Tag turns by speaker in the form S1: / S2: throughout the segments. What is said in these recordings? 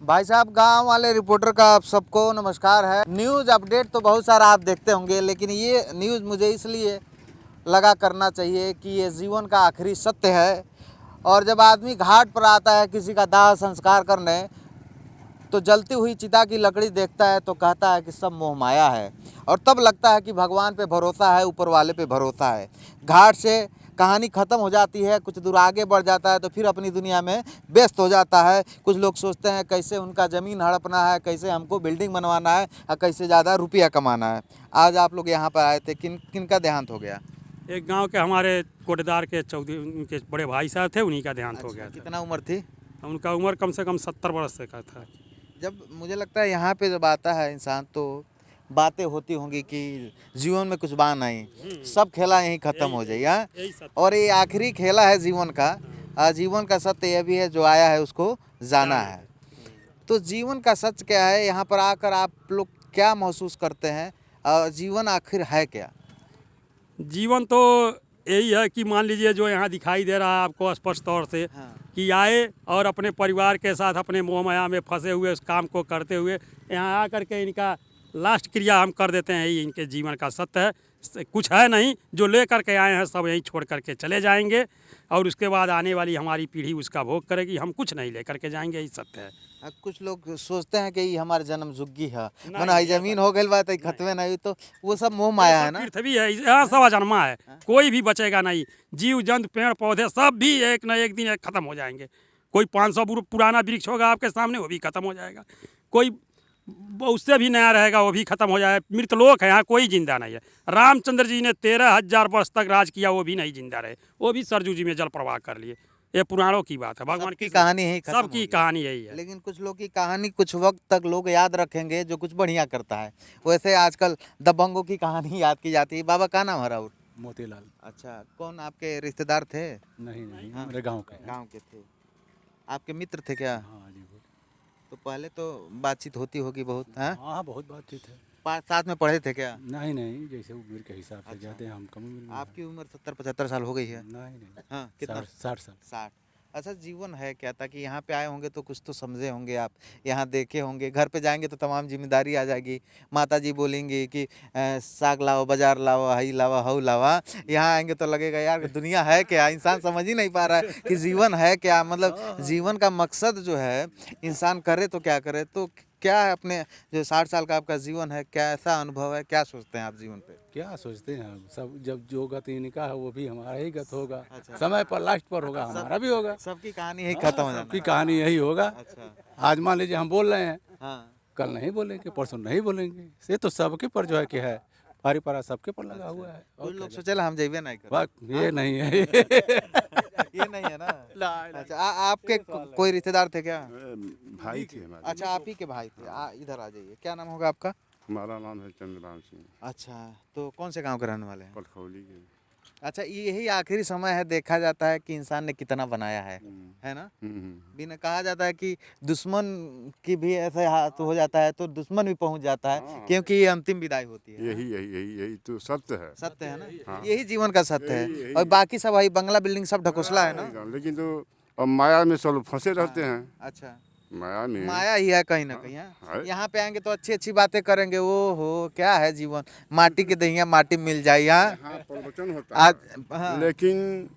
S1: भाई साहब, गांव वाले रिपोर्टर का आप सबको नमस्कार है। न्यूज़ अपडेट तो बहुत सारा आप देखते होंगे, लेकिन ये न्यूज़ मुझे इसलिए लगा करना चाहिए कि ये जीवन का आखिरी सत्य है। और जब आदमी घाट पर आता है किसी का दाह संस्कार करने, तो जलती हुई चिता की लकड़ी देखता है तो कहता है कि सब मोह माया है। और तब लगता है कि भगवान पे भरोसा है, ऊपर वाले पे भरोसा है। घाट से कहानी ख़त्म हो जाती है, कुछ दूर आगे बढ़ जाता है तो फिर अपनी दुनिया में व्यस्त हो जाता है। कुछ लोग सोचते हैं कैसे उनका ज़मीन हड़पना है, कैसे हमको बिल्डिंग बनवाना है और कैसे ज़्यादा रुपया कमाना है। आज आप लोग यहाँ पर आए थे, किन किन का देहांत हो गया?
S2: एक गांव के हमारे कोटेदार के चौधरी, उनके बड़े भाई साहब थे, उन्हीं का देहांत हो गया था।
S1: कितना उम्र थी?
S2: उनका उम्र कम से कम 70 वर्ष से का था।
S1: जब मुझे लगता है यहाँ पे जब आता है इंसान तो बातें होती होंगी कि जीवन में कुछ बा नहीं, सब खेला यहीं ख़त्म हो जाए। हाँ?
S2: यही सत्य।
S1: और ये आखिरी खेला है जीवन का। जीवन का सत्य यह भी है, जो आया है उसको जाना है। तो जीवन का सच क्या है? यहाँ पर आकर आप लोग क्या महसूस करते हैं? जीवन आखिर है क्या?
S2: जीवन तो यही है कि मान लीजिए जो यहाँ दिखाई दे रहा है आपको स्पष्ट तौर से,
S1: हाँ।
S2: कि आए और अपने परिवार के साथ अपने मोह माया में फंसे हुए उस काम को करते हुए यहाँ आकर के इनका लास्ट क्रिया हम कर देते हैं। यही इनके जीवन का सत्य है। कुछ है नहीं, जो ले करके आए हैं सब यहीं छोड़ करके चले जाएंगे और उसके बाद आने वाली हमारी पीढ़ी उसका भोग करेगी। हम कुछ नहीं ले करके जाएंगे, यही सत्य है।
S1: कुछ लोग सोचते हैं कि ये हमारे जन्म जुग्गी है,
S2: नहीं,
S1: मना जमीन हो गई बात खतवे नहीं, तो वो सब मोह माया है ना।
S2: पृथ्वी है, यहाँ सब अजन्मा है, कोई भी बचेगा नहीं। जीव जंतु पेड़ पौधे सब भी एक न एक दिन खत्म हो जाएंगे। कोई 500 पुराना वृक्ष होगा आपके सामने, वो भी खत्म हो जाएगा। कोई उससे भी नया रहेगा, वो भी खत्म हो जाएगा। मृतलोक है, यहाँ कोई जिंदा नहीं है। रामचंद्र जी ने 13,000 वर्ष तक राज किया, वो भी नहीं जिंदा रहे, वो भी सरजू जी में जल प्रवाह कर लिए। ये पुराणों की बात है, भगवान की
S1: कहानी है,
S2: सबकी कहानी यही है।
S1: लेकिन कुछ लोग की कहानी कुछ वक्त तक लोग याद रखेंगे जो कुछ बढ़िया करता है। वैसे आजकल दबंगों की कहानी याद की जाती है। बाबा का नाम है? राउत
S3: मोतीलाल।
S1: अच्छा, कौन आपके रिश्तेदार थे?
S3: नहीं,
S1: हाँ।
S3: मेरे गांव के।
S1: गांव के थे। आपके मित्र थे क्या?
S3: हाँ जी,
S1: तो पहले तो बातचीत होती होगी बहुत। हाँ,
S3: हाँ बहुत बातचीत है।
S1: साथ में पढ़े थे क्या?
S3: नहीं, जैसे उम्र के हिसाब से
S1: अच्छा।
S3: जाते हैं, हम कम उम्र में।
S1: आपकी उम्र 70-75 साल हो गई है?
S3: नहीं,
S1: हाँ, कितना?
S3: 60 साल।
S1: 60। अच्छा, जीवन है क्या? ताकि यहाँ पे आए होंगे तो कुछ तो समझे होंगे आप, यहाँ देखे होंगे। घर पे जाएंगे तो तमाम जिम्मेदारी आ जाएगी। माता जी बोलेंगी कि साग लाओ, बाजार लाओ, हई लावा, हऊ लावा। यहाँ आएंगे तो लगेगा यार दुनिया है क्या? इंसान समझ ही नहीं पा रहा है कि जीवन है क्या। मतलब जीवन का मकसद जो है, इंसान करे तो क्या करे। तो क्या है अपने जो 60 साल का आपका जीवन है, क्या ऐसा अनुभव है? क्या सोचते हैं आप जीवन पे?
S3: क्या सोचते हैं हम सब, जब जो गत इनका है वो भी हमारा ही गत होगा।
S1: अच्छा।
S3: समय पर लास्ट पर होगा, हमारा भी होगा।
S1: सबकी कहानी यही खत्म हो
S3: सबकी
S1: जाना।
S3: कहानी यही होगा।
S1: अच्छा।
S3: आज मान लीजिए हम बोल रहे हैं,
S1: हाँ।
S3: कल नहीं बोलेंगे, परसों नहीं बोलेंगे। ये तो सबके पर जो है कि है, पारी पारा सबके पर लगा हुआ है। और
S1: कुछ लोग सोचेला हम जेबे नहीं कर।
S3: ये नहीं है।
S1: ये नहीं है ना। अच्छा, आपके कोई रिश्तेदार थे क्या?
S4: भाई थे हमारे।
S1: अच्छा, आप ही के भाई थे। इधर आ जाइए। क्या नाम होगा आपका?
S4: हमारा नाम है चंद्रराम सिंह।
S1: अच्छा, तो कौन से गांव के रहने वाले हैं?
S4: पलखौली के।
S1: अच्छा, यही आखिरी समय है, देखा जाता है कि इंसान ने कितना बनाया है ना। बिना कहा जाता है कि दुश्मन की भी ऐसे हाथ हो जाता है तो दुश्मन भी पहुंच जाता है।
S4: हाँ।
S1: क्योंकि ये अंतिम विदाई होती है।
S4: यही तो सत्य है।
S1: सत्य है ना।
S4: हाँ।
S1: यही जीवन का सत्य
S4: यही-
S1: है।
S4: यही।
S1: और बाकी सब वही बंगला बिल्डिंग सब ढकोसला है ना।
S4: लेकिन तो अब माया में सब लोग फंसे रहते हैं।
S1: अच्छा,
S4: माया में।
S1: माया ही है कहीं ना कहीं।
S4: है।
S1: यहाँ पे आएंगे तो अच्छी अच्छी बातें करेंगे। वो हो क्या है जीवन, माटी के दहिया माटी मिल जाए यहाँ।
S4: हाँ, प्रवचन होता
S1: आज
S4: है।
S1: हाँ।
S4: लेकिन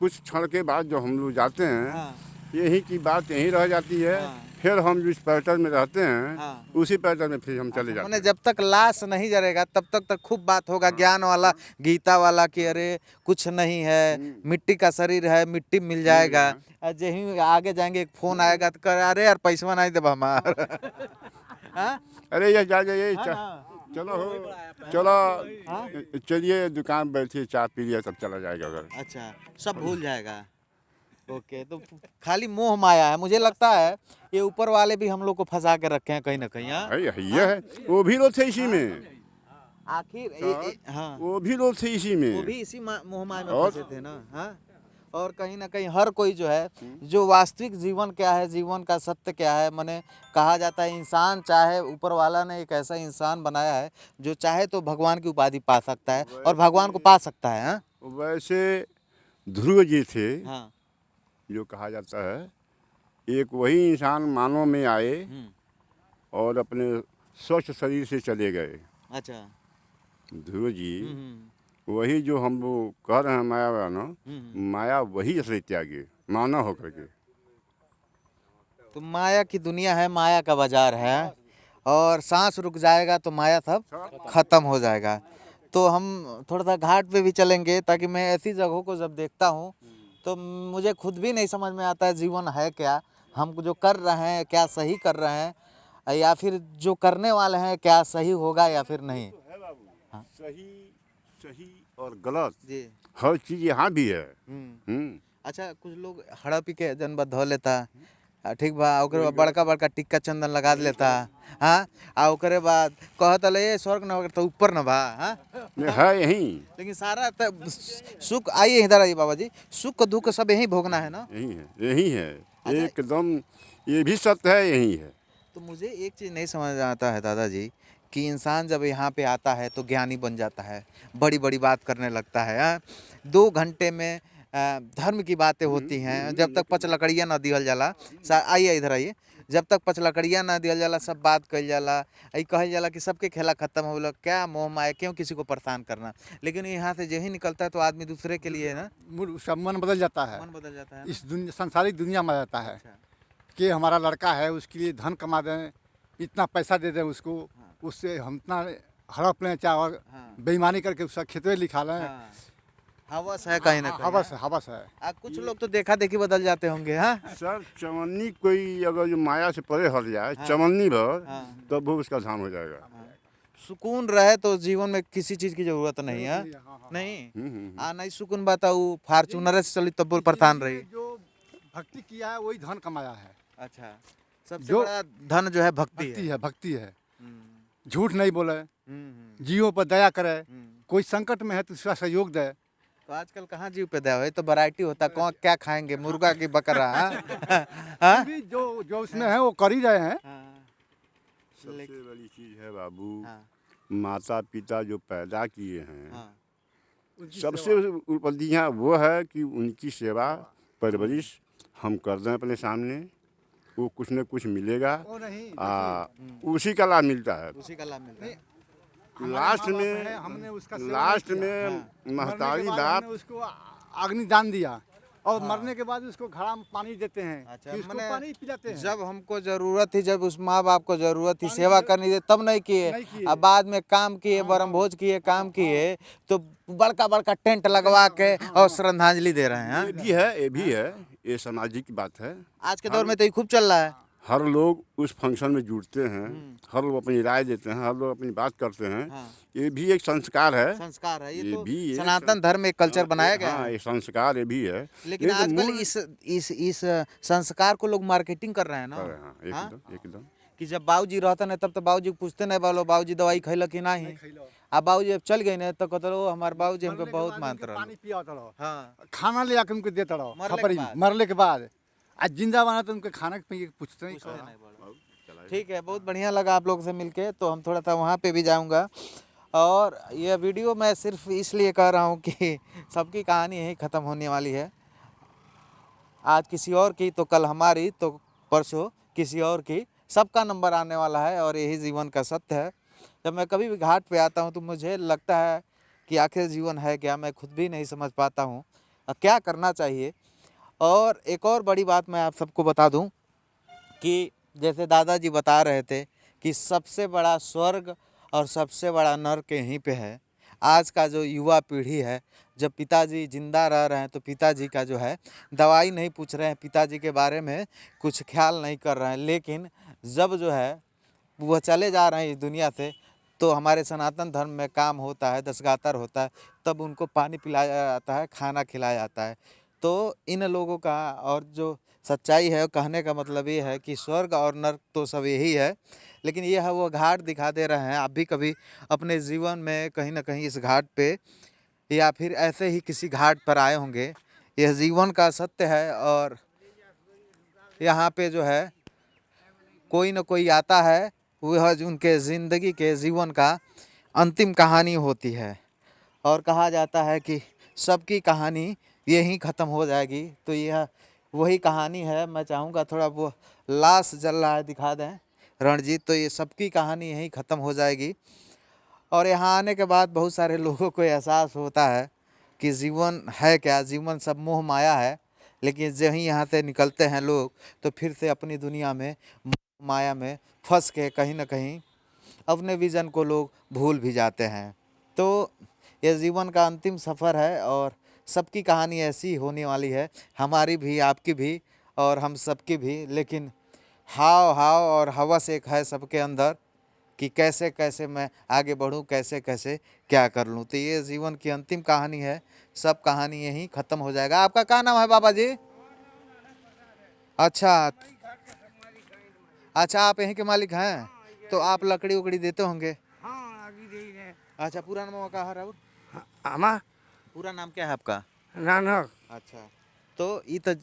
S4: कुछ क्षण के बाद जो हम लोग जाते हैं,
S1: हाँ।
S4: यही की बात यहीं रह जाती है।
S1: हाँ।
S4: फिर हम जिस पैटर्न में रहते हैं,
S1: हाँ।
S4: उसी पैटर्न में फिर हम चले जाते
S1: मैंने
S4: हैं।
S1: जब तक लाश नहीं जरेगा तब तक खूब बात होगा, ज्ञान वाला, गीता वाला कि अरे कुछ नहीं है, मिट्टी का शरीर है, मिट्टी मिल जाएगा। यही आगे जाएंगे एक फोन आएगा तो कर अरे यार पैसा नहीं दे हमार। हाँ?
S4: अरे ये जा जाइए,
S1: हाँ ना।
S4: चलो चलो चलिए दुकान बैठिए, चाय पी लिया तब चला जाएगा अगर।
S1: अच्छा, सब भूल जाएगा। ओके, तो खाली मोह माया है। मुझे लगता है ये ऊपर वाले भी हम लोग को फंसा के रखे हैं कहीं ना कहीं। हाँ?
S4: ये है, वो भी लोग थे इसी में।
S1: आखिर हाँ,
S4: वो भी लोग थे इसी
S1: वो
S4: में।
S1: भी इसी मोह माया में
S4: और?
S1: फंसे थे ना। हाँ, और कहीं ना कहीं हर कोई जो है, जो वास्तविक जीवन क्या है, जीवन का सत्य क्या है, माने कहा जाता है इंसान चाहे, ऊपर वाला ने एक ऐसा इंसान बनाया है जो चाहे तो भगवान की उपाधि पा सकता है और भगवान को पा सकता है। हाँ?
S4: वैसे ध्रुव जी थे,
S1: हाँ।
S4: जो कहा जाता है एक वही इंसान मानव में आए
S1: हम्म,
S4: और अपने स्वस्थ शरीर से चले गए।
S1: अच्छा।
S4: ध्रुव जी,
S1: हम्म,
S4: वही जो हम लोग कह रहे हैं माया ना,
S1: हम्म।
S4: माया वही असली त्यागी मानव होकर के।
S1: तो माया की दुनिया है, माया का बाजार है, और सांस रुक जाएगा तो माया सब खत्म हो जाएगा। तो हम थोड़ा सा घाट पे भी चलेंगे, ताकि मैं ऐसी जगहों को जब देखता हूँ तो मुझे खुद भी नहीं समझ में आता है जीवन है क्या, हम जो कर रहे हैं क्या सही कर रहे हैं, या फिर जो करने वाले हैं क्या सही होगा या फिर नहीं।
S4: है बाबू,
S1: हाँ।
S4: सही सही और गलत
S1: जी।
S4: हर चीज यहाँ भी है।
S1: हम्म। अच्छा, कुछ लोग हड़प के जन्म धो लेता, ठीक बा, ओकरे बाद बड़का बड़का टिक्का चंदन लगा लेता। हाँ, आ ओकरे बाद कहत ये स्वर्ग न तो ऊपर न बा। हाँ,
S4: नहीं, है यही
S1: लेकिन सारा सुख, आइए इधर आइए बाबा जी, सुख दुख सब यही भोगना है ना।
S4: यही है यही है
S1: अच्छा।
S4: एकदम, ये भी सत्य है, यही है।
S1: तो मुझे एक चीज़ नहीं समझ आता है दादाजी, कि इंसान जब यहाँ पे आता है तो ज्ञानी बन जाता है, बड़ी बड़ी बात करने लगता है। हाँ? 2 घंटे में धर्म की बातें होती हैं, जब तक पचलकड़िया ना दिहल जाला। आइए इधर आइए, जब तक पचलकड़िया ना दिहल जाला सब बात कल जाला, आई कहल जाला कि सबके खेला खत्म हो गया, क्या मोह माया, क्यों किसी को परेशान करना। लेकिन यहाँ से यही निकलता है तो आदमी दूसरे के लिए ना
S5: उसका मन बदल जाता है,
S1: मन बदल जाता है ना?
S5: इस दुनिया सांसारिक दुनिया में आ जाता है
S1: अच्छा।
S5: कि हमारा लड़का है, उसके लिए धन कमा दें, इतना पैसा दे दें उसको, उससे हम इतना हड़प लें, चाहे और
S1: हाँ।
S5: बेईमानी करके उसका खेतवे लिखा लें।
S1: हाँ, हवस है कहीं ना कहीं।
S5: हवस है, हवस है।
S1: कुछ लोग तो देखा देखी बदल जाते होंगे। हाँ,
S4: सर, चवन्नी कोई अगर जो माया से परे हट जाए,
S1: हाँ।
S4: चवन्नी भर,
S1: हाँ।
S4: तब वो उसका धाम हो जाएगा।
S1: सुकून रहे तो जीवन में किसी चीज की जरूरत नहीं है। नहीं, नहीं सुकून बताऊ, फार्चूनर से चली तब प्रधान रही।
S5: जो भक्ति किया है वही धन कमाया है।
S1: अच्छा, सबसे
S5: जो
S1: बड़ा धन जो है भक्ति
S5: भक्ति
S1: है।
S5: है, भक्ति है।
S1: हम्म,
S5: झूठ नहीं बोले,
S1: हम्म,
S5: जीवों पर दया करे,
S1: हम्म।
S5: कोई संकट में है तो उसका सहयोग दे।
S1: तो आजकल कहाँ जीव पे दया है, तो वैरायटी होता है, कौन क्या खाएंगे, मुर्गा की बकरा। हाँ? हाँ?
S5: फिर भी जो जो उसमें है वो कर ही रहे हैं।
S1: हाँ।
S4: सबसे बड़ी चीज है बाबू,
S1: हाँ,
S4: माता पिता जो पैदा किए हैं,
S1: हाँ,
S4: सबसे उपलब्धियाँ वो है कि उनकी सेवा परवरिश हम कर दें अपने सामने, वो कुछ न कुछ मिलेगा।
S5: वो नहीं,
S4: उसी का लाभ मिलता है।
S1: उसी का लाभ मिलता है।
S4: लास्ट
S5: हमारे
S4: में
S5: माँ-बाप हैं, हमने उसका सेवा
S4: लास्ट
S5: नहीं किया।
S4: में
S5: मरने
S4: महतारी
S5: के बाद
S4: बाप
S5: हमने उसको अग्नि दान दिया, और मरने के बाद उसको घड़ा में पानी देते हैं।
S1: अच्छा,
S5: फिर उसको
S1: मने
S5: पानी पिलाते हैं।
S1: जब हमको जरूरत थी, जब उस माँ बाप को जरूरत थी सेवा करनी थी, तब नहीं किए।
S5: नहीं किए।
S1: अब बाद में काम किए, ब्रह्मभोज किए, काम किए, तो बड़का बड़का टेंट लगवा के और श्रद्धांजलि दे रहे हैं। हाँ?
S4: ये भी है, ये भी है, ये सामाजिक बात है।
S1: आज के दौर में तो ये खूब चल रहा है।
S4: हर लोग उस फंक्शन में जुड़ते हैं, हर लोग अपनी राय देते हैं, हर लोग अपनी बात करते हैं।
S1: हाँ।
S4: ये भी एक संस्कार है।
S1: संस्कार है, ये
S4: ये
S1: तो
S4: भी एक
S1: सनातन धर्म में एक कल्चर बनाया गया
S4: हाँ,
S1: है।
S4: ये संस्कार ये भी है।
S1: लेकिन
S4: नहीं तो
S1: आजकल
S4: मूल-
S1: इस संस्कार को लोग मार्केटिंग कर रहे हैं ना।
S4: हाँ,
S1: हाँ?
S4: एकदम एकदम।
S1: कि जब बाबूजी रहते ना, तब तो बाबूजी पूछते नहीं, बोलो बाबूजी दवाई खैल कि नहीं। अब बाबूजी अब चल गए ना, तो कहते रहो हमारे बाबूजी हमको
S5: मरने के
S1: बहुत
S5: बाद
S1: मानते
S5: उनके
S1: रहो।
S5: पानी पिया रहो,
S1: हाँ,
S5: खाना ले आके उनको देता रहो,
S1: मरने के
S5: खपरी
S1: बाद।
S5: मरने के बाद। आज जिंदा बना तो उनके खाना के पूछते नहीं
S1: पूछते
S5: कहाँ।
S1: नहीं बोलो। ठीक है, बहुत बढ़िया लगा आप लोगों से मिलके, तो हम थोड़ा सा वहाँ पे भी जाऊँगा। और यह वीडियो मैं सिर्फ इसलिए कर रहा हूँ कि सबकी कहानी यहीं ख़त्म होने वाली है। आज किसी और की, तो कल हमारी, तो परसों किसी और की, सबका नंबर आने वाला है, और यही जीवन का सत्य है। जब मैं कभी भी घाट पे आता हूँ तो मुझे लगता है कि आखिर जीवन है क्या, मैं खुद भी नहीं समझ पाता हूँ क्या करना चाहिए। और एक और बड़ी बात मैं आप सबको बता दूँ कि जैसे दादाजी बता रहे थे कि सबसे बड़ा स्वर्ग और सबसे बड़ा नरक यहीं पे है। आज का जो युवा पीढ़ी है, जब पिताजी जिंदा रह रहे हैं तो पिताजी का जो है दवाई नहीं पूछ रहे हैं, पिताजी के बारे में कुछ ख्याल नहीं कर रहे हैं। लेकिन जब जो है वह चले जा रहे हैं इस दुनिया से, तो हमारे सनातन धर्म में काम होता है, दशगातर होता है, तब उनको पानी पिलाया जाता है, खाना खिलाया जाता है। तो इन लोगों का और जो सच्चाई है, कहने का मतलब ये है कि स्वर्ग और नर्क तो सब यही है, लेकिन ये है वो घाट दिखा दे रहे हैं। आप भी कभी अपने जीवन में कहीं ना कहीं इस घाट पे या फिर ऐसे ही किसी घाट पर आए होंगे। यह जीवन का सत्य है, और यहाँ पे जो है कोई ना कोई आता है, वह उनके ज़िंदगी के जीवन का अंतिम कहानी होती है। और कहा जाता है कि सबकी कहानी यहीं ख़त्म हो जाएगी। तो यह वही कहानी है। मैं चाहूँगा थोड़ा वो लाश जल रहा है दिखा दें रणजीत, तो ये सबकी कहानी यहीं ख़त्म हो जाएगी। और यहाँ आने के बाद बहुत सारे लोगों को एहसास होता है कि जीवन है क्या, जीवन सब मोह माया है। लेकिन जब ही यहाँ से निकलते हैं लोग तो फिर से अपनी दुनिया में मोह माया में फंस के कहीं ना कहीं अपने विज़न को लोग भूल भी जाते हैं। तो ये जीवन का अंतिम सफ़र है और सबकी कहानी ऐसी होने वाली है, हमारी भी, आपकी भी और हम सबकी भी। लेकिन हाव हाव और हवस एक है सबके अंदर कि कैसे कैसे मैं आगे बढ़ूं, कैसे कैसे क्या कर लूं। तो ये जीवन की अंतिम कहानी है, सब कहानी यहीं ख़त्म हो जाएगा। आपका क्या नाम है बाबा जी? अच्छा अच्छा, आप यहीं के मालिक हैं, तो आप लकड़ी उकड़ी देते होंगे।
S6: हाँ आगे दे रहे
S1: अच्छा, पूरा नाम क्या है राहुल?
S6: हमा
S1: पूरा नाम क्या है आपका?
S6: नानक।
S1: अच्छा, तो ये तो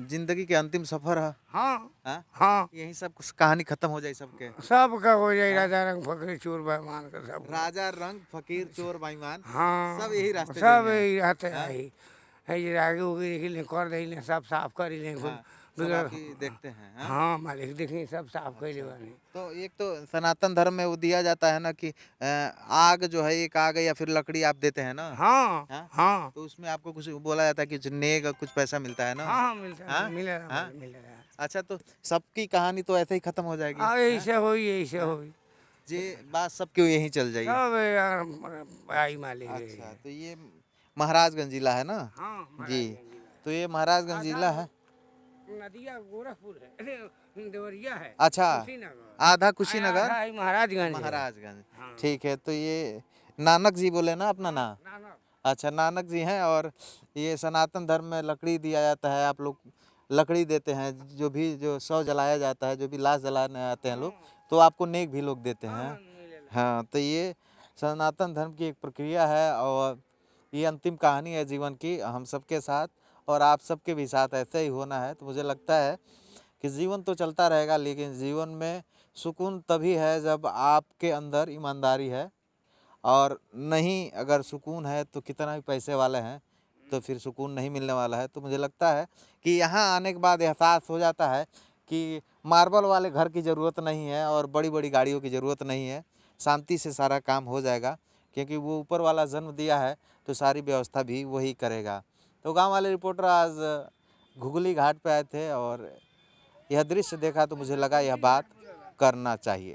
S1: जिंदगी के अंतिम सफर है।
S6: हाँ
S1: हाँ?
S6: हाँ
S1: यही सब कुछ कहानी खत्म हो जाए सबके।
S6: सबका हो जाए, राजा रंग फकीर चोर बेईमान का सब।
S1: राजा रंग फकीर चोर बेईमान
S6: हाँ
S1: सब यही रास्ते
S6: सब
S1: जाएंगे।
S6: यही रहते हैं यही है। ये आगे उगे देख कर दे सब साफ कर ले
S1: हाँ, सब आप ही देखते हैं। हाँ?
S6: हाँ मालिक देखिए सब साफ कर ले बने।
S1: तो एक तो सनातन धर्म में वो दिया जाता है ना कि आग जो है, एक आग या फिर लकड़ी आप देते हैं ना।
S6: हाँ
S1: हाँ?
S6: हाँ
S1: तो उसमें आपको कुछ बोला जाता है कि कुछ नेक कुछ पैसा मिलता है ना।
S6: हाँ मिलता
S1: हाँ?
S6: है, मिलेगा
S1: हाँ?
S6: मिलेगा।
S1: अच्छा, तो सबकी कहानी तो ऐसे ही खत्म हो जाएगी।
S6: हाँ ऐसे होई ऐसे होई
S1: जी, बात सबकी यहीं चल जाएगी।
S6: सब यार आई मालिक है।
S1: अच्छा, तो ये महाराजगंज जिला है ना?
S6: हाँ
S1: जी, तो ये महाराजगंज जिला है।
S6: नदिया गोरखपुर है, अरे देवरिया है।
S1: अच्छा,
S6: कुशीनगर
S1: आधा कुशीनगर,
S6: आधा ही महाराजगंज है।
S1: महाराजगंज।
S6: हाँ।
S1: ठीक है, तो ये नानक जी बोले ना अपना नाम?
S6: नानक।
S1: अच्छा, नानक जी हैं। और ये सनातन धर्म में लकड़ी दिया जाता है, आप लोग लकड़ी देते हैं। जो भी जो शव जलाया जाता है, जो भी लाश जलाने आते हैं लोग, तो आपको नेक भी लोग देते हैं। हाँ, तो ये सनातन धर्म की एक प्रक्रिया है और ये अंतिम कहानी है जीवन की, हम सबके साथ और आप सबके भी साथ ऐसे ही होना है। तो मुझे लगता है कि जीवन तो चलता रहेगा, लेकिन जीवन में सुकून तभी है जब आपके अंदर ईमानदारी है। और नहीं, अगर सुकून है तो कितना भी पैसे वाले हैं तो फिर सुकून नहीं मिलने वाला है। तो मुझे लगता है कि यहाँ आने के बाद एहसास हो जाता है कि मार्बल वाले घर की ज़रूरत नहीं है और बड़ी बड़ी गाड़ियों की ज़रूरत नहीं है। शांति से सारा काम हो जाएगा, क्योंकि वो ऊपर वाला जन्म दिया है तो सारी व्यवस्था भी वही करेगा। तो गांव वाले रिपोर्टर आज घुगली घाट पे आए थे और यह दृश्य देखा तो मुझे लगा यह बात करना चाहिए।